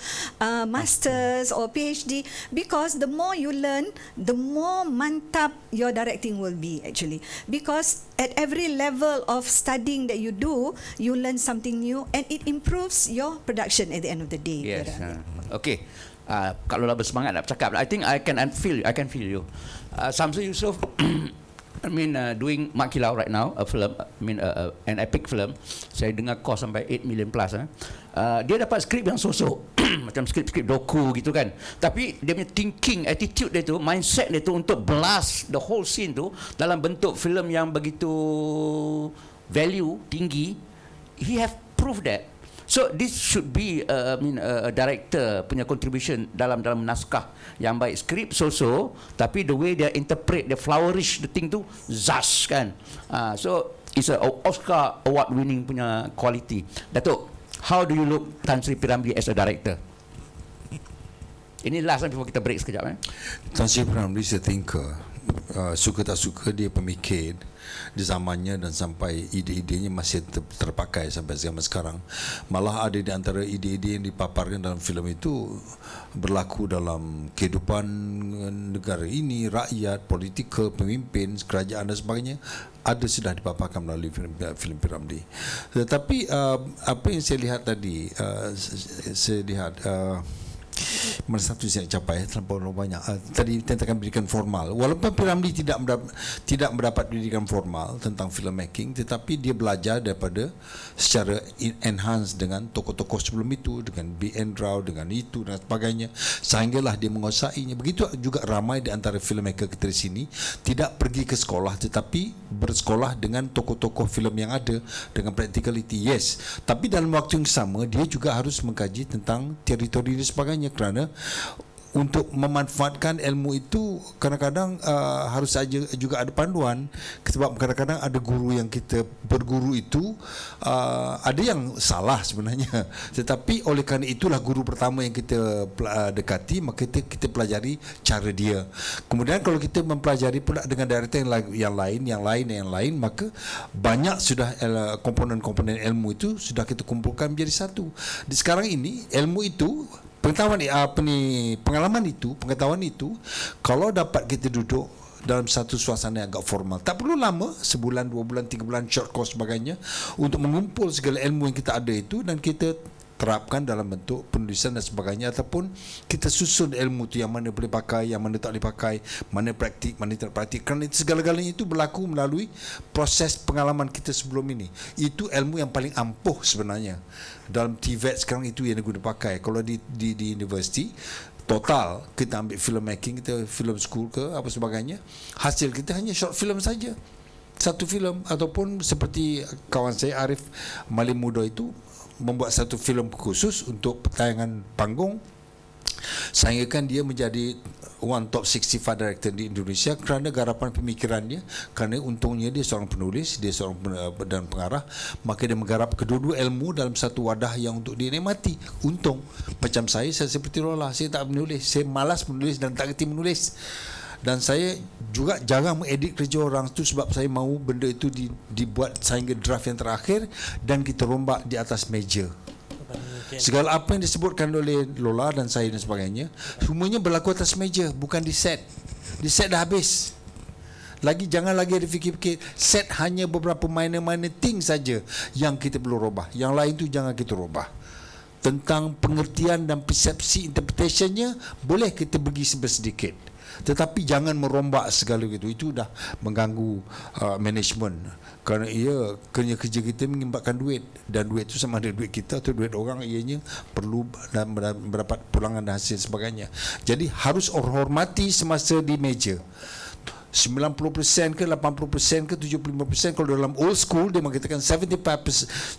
C: masters or PhD. Because the more you learn, the more mantap your directing will be actually. Because at every level of studying that you do, you learn something new, and it improves your production at the end of the day.
B: Yes. Okay. Kalau lah bersemangat nak bercakap, I think I can feel you. Samsul Yusof, doing Mak Kilau right now, a film, an epic film. Saya dengar kos sampai 8 million plus. Dia dapat skrip yang sosok macam skrip-skrip doku gitu kan. Tapi dia punya thinking, attitude dia tu, mindset dia tu untuk blast the whole scene tu dalam bentuk filem yang begitu value tinggi. He have proved that. So this should be a director punya contribution dalam naskah yang baik. Skrip so tapi the way dia interpret, dia flourish the thing tu zas kan. So it's a Oscar award winning punya quality. Datuk, how do you look Tan Sri P. Ramlee as a director? Ini last before kita break sekejap.
D: Tan Sri P. Ramlee is a thinker. Suka tak suka dia pemikir di zamannya, dan sampai ide-idenya masih terpakai sampai zaman sekarang. Malah ada di antara ide-ide yang dipaparkan dalam filem itu berlaku dalam kehidupan negara ini, rakyat, politikal, pemimpin, kerajaan dan sebagainya, ada sudah dipaparkan melalui filem P. Ramlee. Tetapi apa yang saya lihat tadi, saya lihat mana satu saya nak capai terlalu banyak. Tadi tentang pendidikan formal. Walaupun P. Ramlee tidak mendapat pendidikan formal tentang filmmaking, tetapi dia belajar daripada secara enhance dengan tokoh-tokoh sebelum itu, dengan B.N. Rao, dengan itu dan sebagainya, sehinggalah dia menguasainya. Begitu juga ramai di antara filmmaker kita di sini tidak pergi ke sekolah, tetapi bersekolah dengan tokoh-tokoh filem yang ada, dengan practicality. Yes, tapi dalam waktu yang sama dia juga harus mengkaji tentang teritori dan sebagainya, kerana untuk memanfaatkan ilmu itu kadang-kadang harus saja juga ada panduan. Sebab kadang-kadang ada guru yang kita berguru itu ada yang salah sebenarnya, tetapi oleh kerana itulah guru pertama yang kita dekati, maka kita pelajari cara dia. Kemudian kalau kita mempelajari pula dengan director yang lain, maka banyak sudah komponen-komponen ilmu itu sudah kita kumpulkan menjadi satu. Di sekarang ini ilmu itu, pengetahuan itu, kalau dapat kita duduk dalam satu suasana yang agak formal. Tak perlu lama, sebulan, 2 bulan, 3 bulan, short course sebagainya, untuk mengumpul segala ilmu yang kita ada itu dan kita terapkan dalam bentuk penulisan dan sebagainya, ataupun kita susun ilmu tu yang mana boleh pakai, yang mana tak boleh pakai, mana praktik, mana tidak praktik. Kerana itu segala-galanya itu berlaku melalui proses pengalaman kita sebelum ini. Itu ilmu yang paling ampuh sebenarnya. Dalam TVET sekarang itu yang guna pakai. Kalau di universiti total kita ambil filmmaking, kita film school ke apa sebagainya, hasil kita hanya short film saja, satu filem. Ataupun seperti kawan saya Arif Malim Muda itu membuat satu filem khusus untuk tayangan panggung, sehinggakan dia menjadi one top 65 director di Indonesia kerana garapan pemikiran dia. Kerana untungnya dia seorang penulis, dia seorang dan pengarah, maka dia menggarap kedua-dua ilmu dalam satu wadah yang untuk dinikmati. Untung. Macam saya seperti Lola, saya tak menulis, saya malas menulis dan tak kerti menulis. Dan saya juga jarang mengedit kerja orang tu sebab saya mahu benda itu dibuat sehingga draft yang terakhir dan kita rombak di atas meja. Segala apa yang disebutkan oleh Lola dan saya dan sebagainya, semuanya berlaku atas meja, bukan di set. Di set dah habis. Jangan lagi ada fikir-fikir. Set hanya beberapa minor thing saja yang kita perlu robah. Yang lain tu jangan kita robah. Tentang pengertian dan persepsi interpretationnya boleh kita bagi sedikit. Tetapi jangan merombak segala itu dah mengganggu management. Kerana kerja kita mengibatkan duit, dan duit itu sama ada duit kita atau duit orang, ianya perlu mendapat pulangan dan hasil sebagainya. Jadi harus hormati semasa di meja. 90% ke 80% ke 75%. Kalau dalam old school dia mengatakan 75%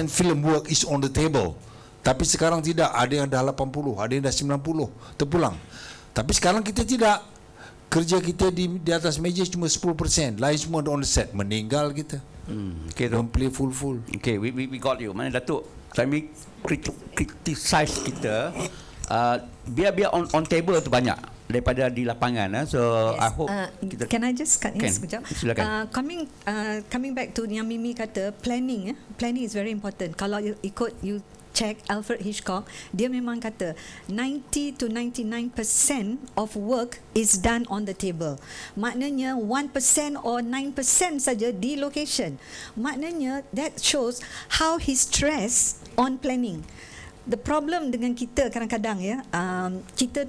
D: film work is on the table. Tapi sekarang tidak, ada yang dah 80, ada yang dah 90 terpulang. Tapi sekarang kita tidak. Kerja kita di atas meja cuma 10%. Lain semua on the set. Meninggal kita.
B: Okay,
D: Don't play full.
B: Okay, we got you. Mana Datuk, kami criticize kita, biar on table tu banyak daripada di lapangan. So
C: Yes.
B: I hope kita
C: Can I just cut in sekejap?
B: Silakan.
C: Coming back to yang Mimi kata, planning is very important. Kalau you check Alfred Hitchcock, dia memang kata 90 to 99% of work is done on the table. Maknanya 1% or 9% saja di location. Maknanya that shows how he stress on planning. The problem dengan kita kadang-kadang kita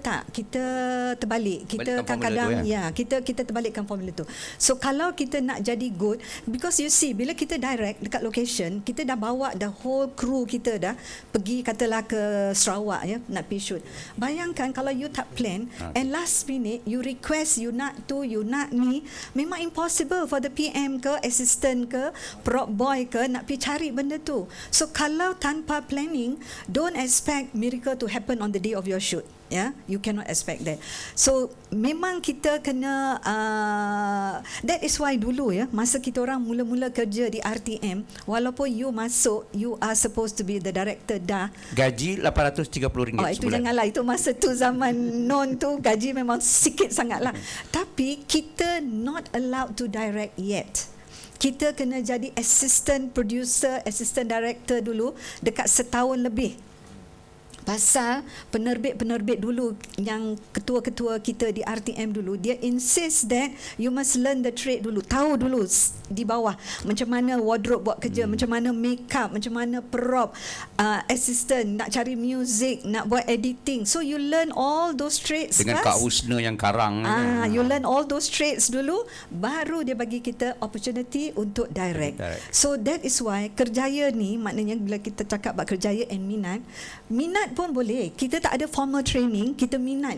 C: terbalik. Kita kadang-kadang kita terbalikkan formula tu. So kalau kita nak jadi good, because you see bila kita direct dekat location, kita dah bawa the whole crew kita dah pergi katalah ke Sarawak nak pergi shoot. Bayangkan kalau you tak plan and last minute you request you nak ni, memang impossible for the PM ke assistant ke prop boy ke nak pergi cari benda tu. So kalau tanpa planning, don't expect miracle to happen on the day of your shoot. You cannot expect that. So memang kita kena that is why dulu masa kita orang mula-mula kerja di RTM, walaupun you masuk, you are supposed to be the director dah.
B: Gaji RM830
C: itu
B: sebulan.
C: janganlah, itu masa tu zaman non tu gaji memang sikit sangatlah. Tapi kita not allowed to direct yet. Kita kena jadi assistant producer, assistant director dulu dekat setahun lebih. Pasal penerbit-penerbit dulu yang ketua-ketua kita di RTM dulu, dia insist that you must learn the trade dulu, tahu dulu di bawah macam mana wardrobe buat kerja, macam mana makeup, macam mana prop, assistant, nak cari music, nak buat editing. So you learn all those trades
B: dengan
C: first.
B: Kak Husna yang karang.
C: You learn all those trades dulu, baru dia bagi kita opportunity untuk direct. So that is why kerjaya ni, maknanya bila kita cakap about kerjaya and minat pun boleh. Kita tak ada formal training, kita minat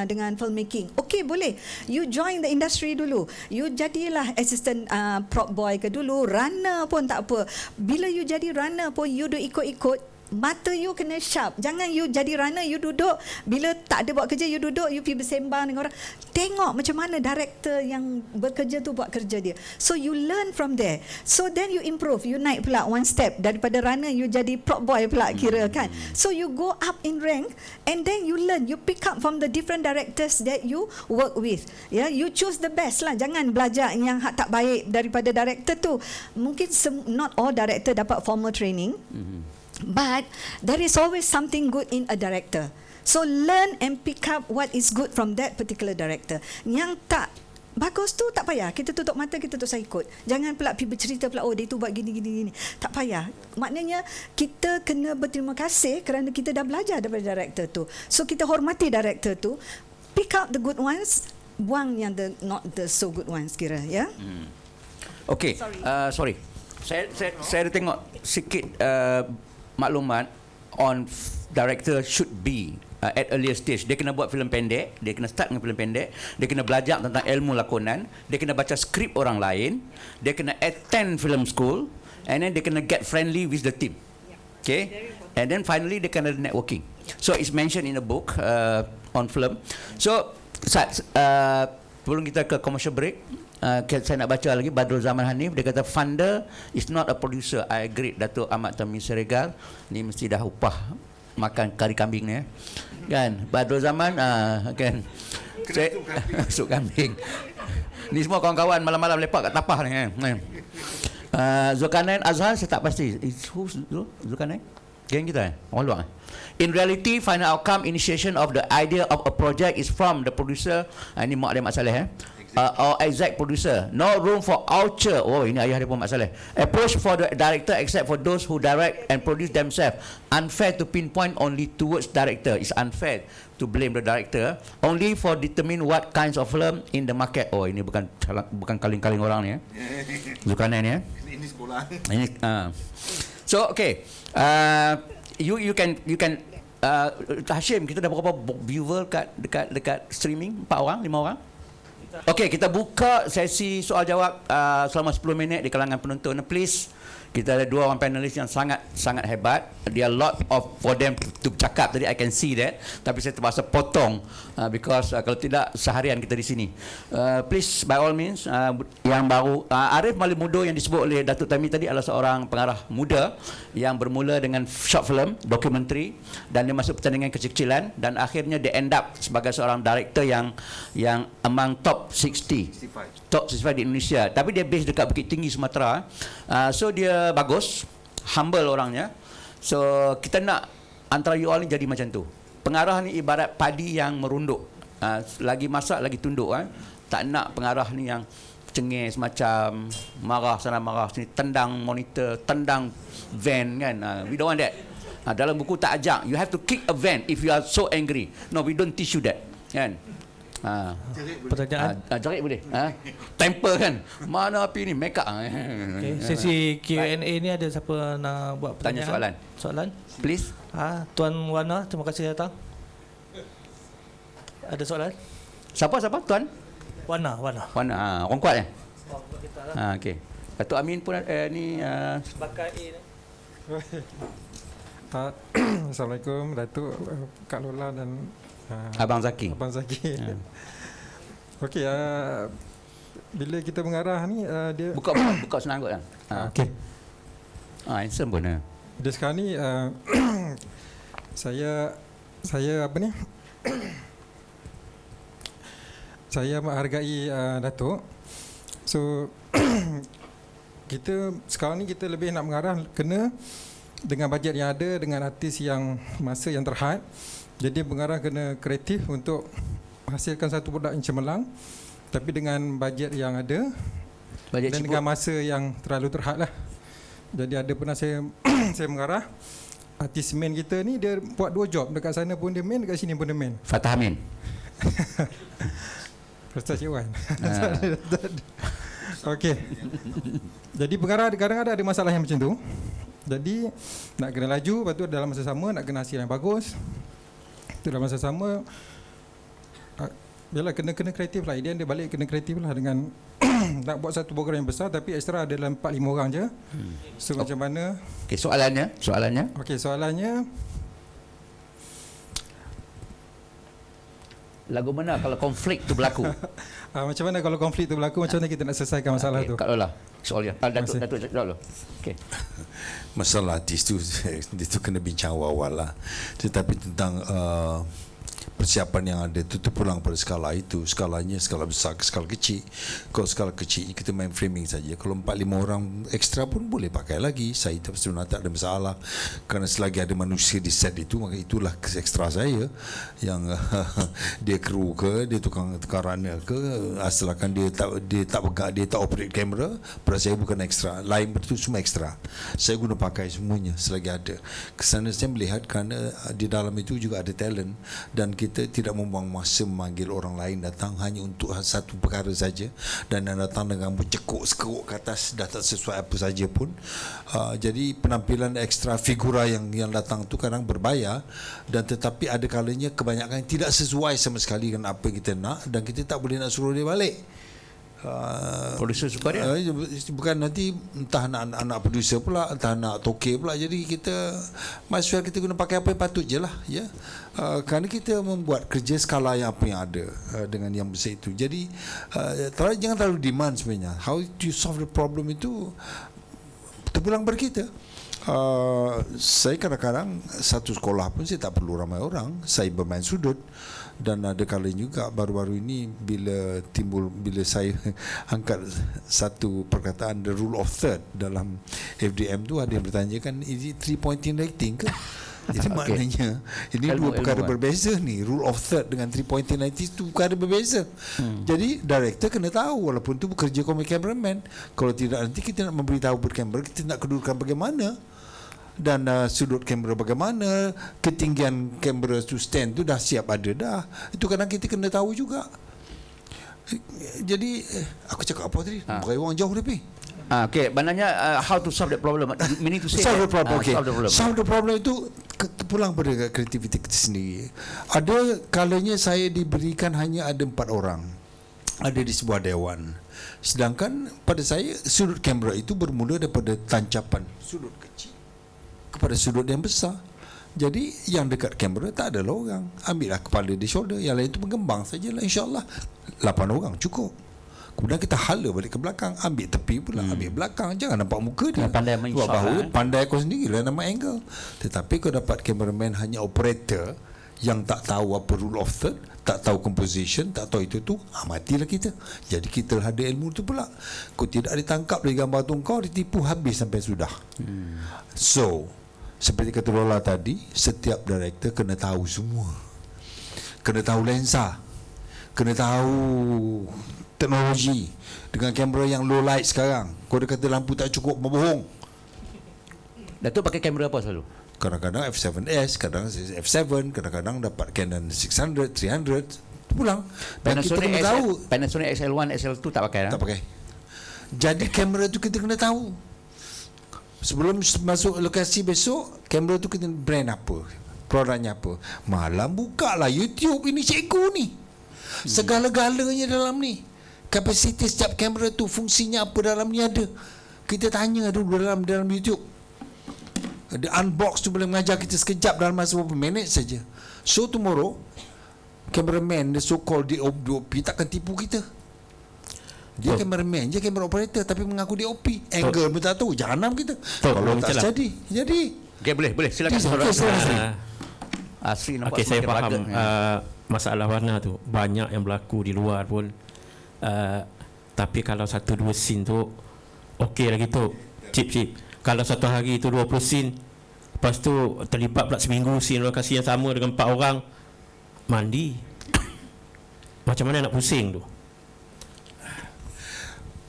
C: dengan filmmaking. Okey, boleh. You join the industry dulu. You jadilah assistant prop boy ke dulu, runner pun tak apa. Bila you jadi runner pun you ikut-ikut, mata you kena sharp. Jangan you jadi runner, you duduk, bila tak ada buat kerja, you duduk, you pergi bersembang dengan orang. Tengok macam mana director yang bekerja tu buat kerja dia. So you learn from there. So then you improve, you naik pula one step, daripada runner you jadi prop boy pula kira kan. So you go up in rank, and then you learn, you pick up from the different directors that you work with. You choose the best lah. Jangan belajar yang tak baik daripada director tu. Mungkin not all director dapat formal training. But there is always something good in a director. So learn and pick up what is good from that particular director. Yang tak bagus tu tak payah, kita tutup mata, kita tak usah ikut. Jangan pula pergi bercerita pula, oh dia tu buat gini. Tak payah. Maknanya kita kena berterima kasih kerana kita dah belajar daripada director tu. So kita hormati director tu, pick up the good ones, buang yang not the so good ones kira, ya.
B: Okey, sorry. Saya ada tengok sikit maklumat on director should be at earlier stage. Dia kena buat filem pendek, dia kena start dengan filem pendek, dia kena belajar tentang ilmu lakonan, dia kena baca skrip orang lain, dia kena attend film school, and then dia kena get friendly with the team. Okay, and then finally dia kena networking. So it's mentioned in the book on film. So sebelum kita ke commercial break, saya nak baca lagi Badrul Zaman Hanif. Dia kata funder is not a producer. I agree. Datuk Ahmad Tamimi Seregal ni mesti dah upah makan kari kambing ni, kan. Badrul Zaman kan sup kambing. Ni semua kawan-kawan malam-malam lepak kat tapah ni, kan. Zulkarnain Azhar, saya tak pasti. Who Zulkarnain? Geng kita orang luar. In reality, final outcome initiation of the idea of a project is from the producer. Ini mak dia Mak Saleh, or exec producer. No room for oucher. Oh, ini ayah dia pun Mak Saleh. Approach for the director except for those who direct and produce themselves. Unfair to pinpoint only towards director. It's unfair to blame the director only for determine what kinds of film in the market. Oh, ini bukan kaling-kaling orang ni, Zulkarnain ni,
E: Ini sekolah.
B: Ini so okay. You can Hashim, kita dah berapa viewer dekat streaming? 4 orang, 5 orang? Okey, kita buka sesi soal jawab selama 10 minit di kalangan penonton. Please, kita ada 2 orang panelis yang sangat hebat. There are a lot of for them to bercakap tadi, I can see that. Tapi saya terpaksa potong because kalau tidak seharian kita di sini. Please, by all means, yang baru, Arif Malik Mudo yang disebut oleh Datuk Tami tadi adalah seorang pengarah muda yang bermula dengan short film, dokumentari, dan dia masuk pertandingan kecil-kecilan dan akhirnya dia end up sebagai seorang director yang among top 65 di Indonesia. Tapi dia base dekat Bukit Tinggi, Sumatera. So dia bagus, humble orangnya. So kita nak antara you all ni jadi macam tu. Pengarah ni ibarat padi yang merunduk, lagi masak lagi tunduk. Tak nak pengarah ni yang cengeng semacam, marah sana marah sini, tendang monitor, tendang van, kan. We don't want that. Dalam buku tak ajak you have to kick a van if you are so angry. No, we don't teach you that, kan.
F: Pertanyaan?
B: Jerit boleh. Temper, kan. Mana api ni? Make up.
F: Okay, sesi Q&A ni ada siapa nak buat
B: Tanya
F: pertanyaan?
B: soalan.
F: Soalan?
B: Please.
F: Tuan Wana, terima kasih datang. Ada soalan?
B: Siapa? Tuan?
F: Wana.
B: Orang kuat, okey. Datuk Amin pun ni
F: Bakal A ni.
G: Assalamualaikum Datuk, Kak Lola dan
B: Abang Zaki.
G: Okey, bila kita mengarah ni dia
B: Buka senang kot lah.
G: okey.
B: Handsome pun.
G: Dia sekarang ni saya apa ni? Saya menghargai Datuk. So kita sekarang ni kita lebih nak mengarah kena dengan bajet yang ada, dengan artis yang masa yang terhad. Jadi pengarah kena kreatif untuk menghasilkan satu produk yang cemerlang, tapi dengan bajet yang ada,
B: Bajet
G: dan
B: ciput.
G: dengan masa yang terlalu terhad lah. Jadi ada pernah saya saya mengarah artis main kita ni, dia buat 2 job, dekat sana pun dia main, dekat sini pun dia main.
B: Fatah Amin.
G: Ustaz Cik Wan. Okey. Jadi pengarah kadang-kadang ada masalah yang macam tu. Jadi nak kena laju, lepas tu dalam masa sama nak kena hasil yang bagus. Itu dalam masa sama yalah kena kreatif lah. Ideal dia balik kena kreatif lah dengan nak buat satu program yang besar tapi ekstra ada dalam 4-5 orang je. So macam mana?
B: Okey, soalannya.
G: Okey, soalannya
B: Lagu mana kalau konflik tu berlaku?
G: macam mana kalau konflik tu berlaku, macam mana kita nak selesaikan masalah tu?
B: Kak Lola, soalnya. Datuk dulu. Okey.
D: Masalah artis tu dia tu kena bincang awal-awal lah. Tetapi tentang persiapan yang ada tu terpulang pada skala itu. Skalanya skala besar ke skala kecil. Kalau skala kecil kita main framing saja. Kalau 4-5 orang ekstra pun boleh pakai lagi. Saya sebenarnya tak ada masalah. Kerana selagi ada manusia di set itu, maka itulah ekstra saya. Yang dia kru ke, dia tukang runner ke, asalkan dia tak pegang, dia tak operate kamera, pada saya bukan ekstra. Lain itu semua ekstra. Saya guna pakai semuanya selagi ada. Kesana saya melihat kerana di dalam itu juga ada talent, dan kita tidak membuang masa memanggil orang lain datang hanya untuk satu perkara saja, dan datang dengan bercekuk-sekuk ke atas dah tak sesuai apa saja pun. Jadi penampilan ekstra figura yang datang tu kadang berbayar, dan tetapi ada kalanya kebanyakan tidak sesuai sama sekali dengan apa yang kita nak, dan kita tak boleh nak suruh dia balik.
B: Producer suka dia.
D: Bukan nanti entah anak producer pula, entah anak toke pula. Jadi kita maksudnya kita guna pakai apa yang patut je lah, ya. Kerana kita membuat kerja skala yang apa yang ada dengan yang besar itu. Jadi jangan terlalu demand sebenarnya. How to solve the problem itu terpulang pada kita. Saya kadang-kadang satu sekolah pun saya tak perlu ramai orang. Saya bermain sudut. Dan ada kali juga baru-baru ini bila saya angkat satu perkataan the rule of third dalam FDM tu, ada yang bertanya kan, is it 3-point rating ke? Jadi maknanya ini dua perkara berbeza ni. Rule of third dengan 3-point rating itu perkara berbeza. Jadi director kena tahu, walaupun tu bekerja komik cameraman. Kalau tidak, nanti kita nak memberitahu berkamera, kita nak kedudukan bagaimana, dan sudut kamera bagaimana, ketinggian kamera tu stand tu dah siap ada dah. Itu kadang kita kena tahu juga. Jadi aku cakap apa tadi? Bukan orang jauh lebih.
B: Okay, maknanya how to solve that problem. Meaning to say
D: solve the problem. Okay.
B: Solve the problem
D: itu pulang pada kreativiti kita sendiri. Ada kalanya saya diberikan hanya ada 4 orang. Ada di sebuah dewan. Sedangkan pada saya sudut kamera itu bermula daripada tancapan sudut kecil kepada sudut yang besar. Jadi yang dekat kamera tak adalah orang. Ambillah kepala di shoulder, yang lain tu mengembang sajalah, insya-Allah 8 orang cukup. Kemudian kita hala balik ke belakang, ambil tepi pula, ambil belakang, jangan nampak muka dia.
B: Pandai
D: buat bahu, pandai kau sendirilah nama angle. Tetapi kau dapat cameraman hanya operator yang tak tahu apa rule of third, tak tahu composition, tak tahu itu tu, matilah kita. Jadi kita ada ilmu tu pula. Kau tidak ditangkap dari gambar tu, kau ditipu habis sampai sudah. So seperti kata Lola tadi, setiap director kena tahu semua. Kena tahu lensa, kena tahu teknologi. Dengan kamera yang low light sekarang, kau dah kata lampu tak cukup, berbohong.
B: Datuk pakai kamera apa selalu?
D: Kadang-kadang F7S, kadang F7, kadang-kadang dapat Canon 600, 300, pulang. Dan kita kena tahu.
B: Panasonic XL1, XL2 tak pakai?
D: Tak pakai. Jadi kamera tu kita kena tahu. Sebelum masuk lokasi besok, kamera tu kita brand apa, produknya apa. Malam buka lah YouTube, ini cikgu ni. Segala-galanya dalam ni. Kapasiti setiap kamera tu, fungsinya apa dalam ni ada. Kita tanya dulu dalam YouTube. The unbox tu boleh mengajar kita sekejap dalam masa beberapa minit saja. So tomorrow, cameraman, the so-called DOP takkan tipu kita. Dia cameraman je, camera operator, tapi mengaku DOP. Angle pun tak tahu, jahanam kita. Kalau tak jadi.
B: Okay, boleh silakan. Asri nampak
E: okay, saya faham
B: raga,
E: masalah warna tu banyak yang berlaku di luar pun. Tapi kalau 1-2 scene tu okey lah gitu. Chip. Kalau satu hari tu 20 scene, lepas tu terlibat pula seminggu scene lokasi yang sama dengan 4 orang, mandi. Macam mana nak pusing tu?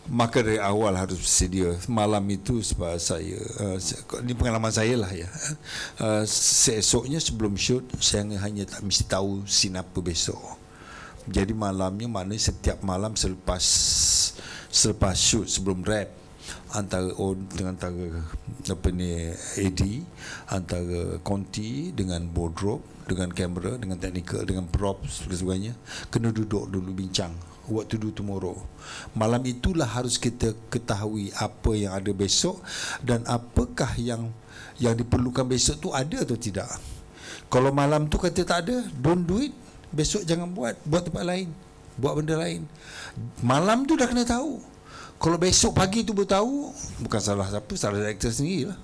D: Maka dari awal harus bersedia. Malam itu sebab saya ini pengalaman saya lah ya. Seesoknya sebelum shoot, saya hanya tak mesti tahu scene apa besok. Jadi malamnya, maknanya setiap malam selepas shoot, sebelum rap, antara apa ni AD, antara Conti dengan wardrobe, dengan kamera, dengan teknikal, dengan props dan sebagainya, kena duduk dulu bincang what to do tomorrow. Malam itulah harus kita ketahui apa yang ada besok dan apakah yang diperlukan besok tu ada atau tidak. Kalau malam tu kata tak ada, don't do it. Besok jangan buat tempat lain, buat benda lain. Malam tu dah kena tahu. Kalau besok pagi tu baru tahu, bukan salah siapa, salah director sendiri lah.